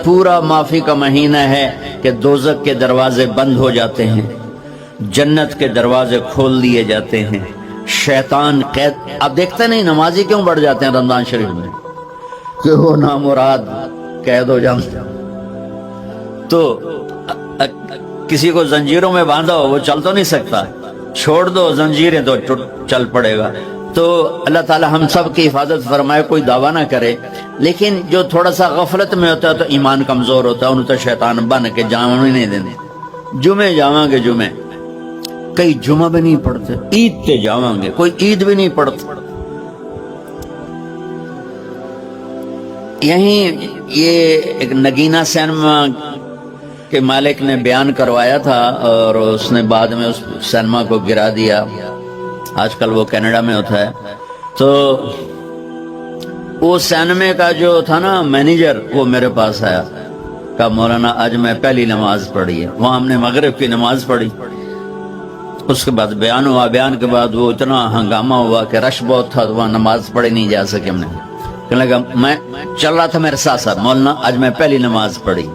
پورا معافی کا مہینہ ہے کہ دوزخ کے دروازے بند ہو جاتے ہیں، جنت کے دروازے کھول دیے جاتے ہیں، شیطان قید. آپ دیکھتے نہیں نمازی کیوں بڑھ جاتے ہیں رمضان شریف میں؟ کہ وہ نامراد قید ہو جاتے. تو کسی کو زنجیروں میں باندھا ہو وہ چل تو نہیں سکتا، چھوڑ دو زنجیریں تو چل پڑے گا. تو اللہ تعالی ہم سب کی حفاظت فرمائے. کوئی دعویٰ نہ کرے، لیکن جو تھوڑا سا غفلت میں ہوتا ہے تو ایمان کمزور ہوتا ہے، انہوں تو شیطان بن کے جامع نہیں دینے. جمعے جاواں گے، جمعے کئی جمعہ بھی نہیں پڑھتے، عید تے جاواں گے، کوئی عید بھی نہیں پڑھتا. یہیں یہ ایک نگینہ سینما کے مالک نے بیان کروایا تھا اور اس نے بعد میں اس سینما کو گرا دیا. آج کل وہ کینیڈا میں ہوتا ہے. تو وہ سینمے کا جو تھا نا مینیجر، وہ میرے پاس آیا، کہا مولانا آج میں پہلی نماز پڑھی ہے. وہاں ہم نے مغرب کی نماز پڑھی، اس کے بعد بیان ہوا. بیان کے بعد وہ اتنا ہنگامہ ہوا کہ رش بہت تھا، تو وہاں نماز پڑھی نہیں جا سکے. ہم نے کہنے لگا میں چل رہا تھا میرے ساتھ ساتھ، مولانا آج میں پہلی نماز پڑھی.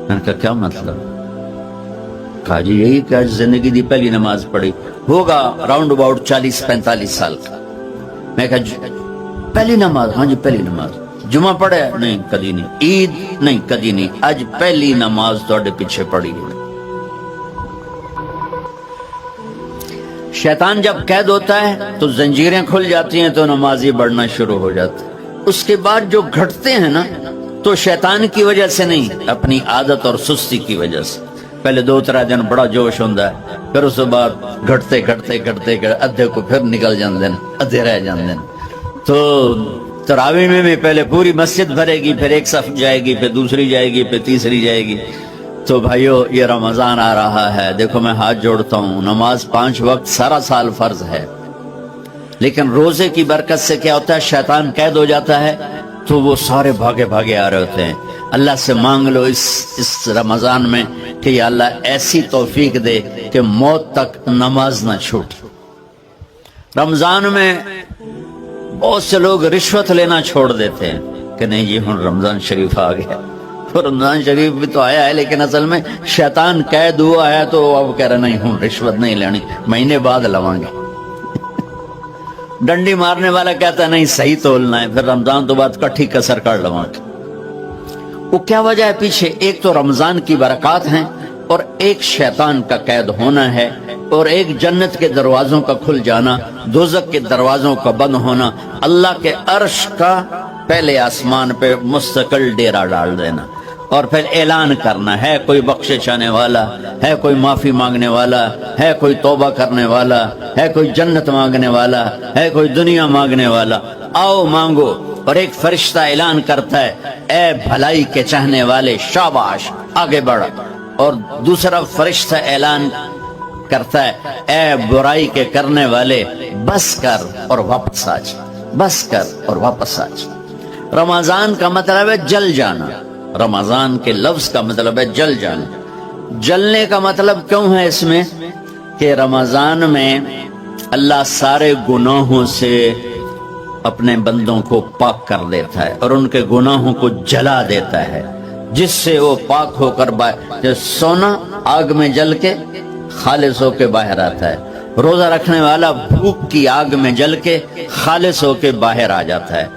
میں نے کہا کیا مطلب؟ کہا جی یہی کہ آج زندگی دی پہلی نماز پڑھی. ہوگا راؤنڈ اباؤٹ 40-45 سال کا. میں کہا پہلی نماز؟ ہاں جی پہلی نماز. جمعہ پڑھے؟ نہیں کدی نہیں. عید؟ نہیں کدی نہیں. آج پہلی نماز تھوڑے پیچھے پڑھی ہے. شیطان جب قید ہوتا ہے تو زنجیریں کھل جاتی ہیں تو نمازی بڑھنا شروع ہو جاتا ہے. اس کے بعد جو گھٹتے ہیں نا تو شیطان کی وجہ سے نہیں، اپنی عادت اور سستی کی وجہ سے. پہلے 2-3 دن بڑا جوش ہوتا ہے، پھر اس کے بعد گھٹتے ادھے کو پھر نکل جاندے ہیں، ادھے رہ جاندے ہیں. تو تراویح میں بھی پہلے پوری مسجد بھرے گی، پھر ایک صف جائے گی، پھر دوسری جائے گی، پھر تیسری جائے گی. تو بھائیو یہ رمضان آ رہا ہے، دیکھو میں ہاتھ جوڑتا ہوں، نماز 5 وقت سارا سال فرض ہے، لیکن روزے کی برکت سے کیا ہوتا ہے؟ شیطان قید ہو جاتا ہے تو وہ سارے بھاگے آ رہے ہوتے ہیں. اللہ سے مانگ لو اس رمضان میں کہ یا اللہ ایسی توفیق دے کہ موت تک نماز نہ چھوٹے. رمضان میں بہت سے لوگ رشوت لینا چھوڑ دیتے ہیں کہ نہیں جی ہن رمضان شریف آ گیا. تو رمضان شریف بھی تو آیا ہے، لیکن اصل میں شیطان قید ہوا ہے تو اب کہہ رہے نہیں ہوں رشوت نہیں لینی، مہینے بعد لواں گے. ڈنڈی مارنے والا کہتا ہے نہیں صحیح تولنا ہے، پھر رمضان تو بعد کٹھی کسر کر لواں گے. وہ کیا وجہ ہے پیچھے؟ ایک تو رمضان کی برکات ہیں، اور ایک شیطان کا قید ہونا ہے، اور ایک جنت کے دروازوں کا کھل جانا، دوزخ کے دروازوں کا بند ہونا، اللہ کے عرش کا پہلے آسمان پہ مستقل ڈیرا ڈال دینا، اور پھر اعلان کرنا ہے کوئی بخشش آنے والا ہے، کوئی معافی مانگنے والا ہے، کوئی توبہ کرنے والا ہے، کوئی جنت مانگنے والا ہے، کوئی دنیا مانگنے والا، آؤ مانگو. اور ایک فرشتہ اعلان کرتا ہے اے بھلائی کے چاہنے والے شاباش آگے بڑھ، اور دوسرا فرشتہ اعلان کرتا ہے اے برائی کے کرنے والے بس کر اور واپس آ جا، بس کر اور واپس آ جا. رمضان کا مطلب ہے جل جانا، رمضان کے لفظ کا مطلب ہے جل جانا. جلنے کا مطلب کیوں ہے اس میں؟ کہ رمضان میں اللہ سارے گناہوں سے اپنے بندوں کو پاک کر دیتا ہے اور ان کے گناہوں کو جلا دیتا ہے، جس سے وہ پاک ہو کر جیسے سونا آگ میں جل کے خالص ہو کے باہر آتا ہے، روزہ رکھنے والا بھوک کی آگ میں جل کے خالص ہو کے باہر آ جاتا ہے.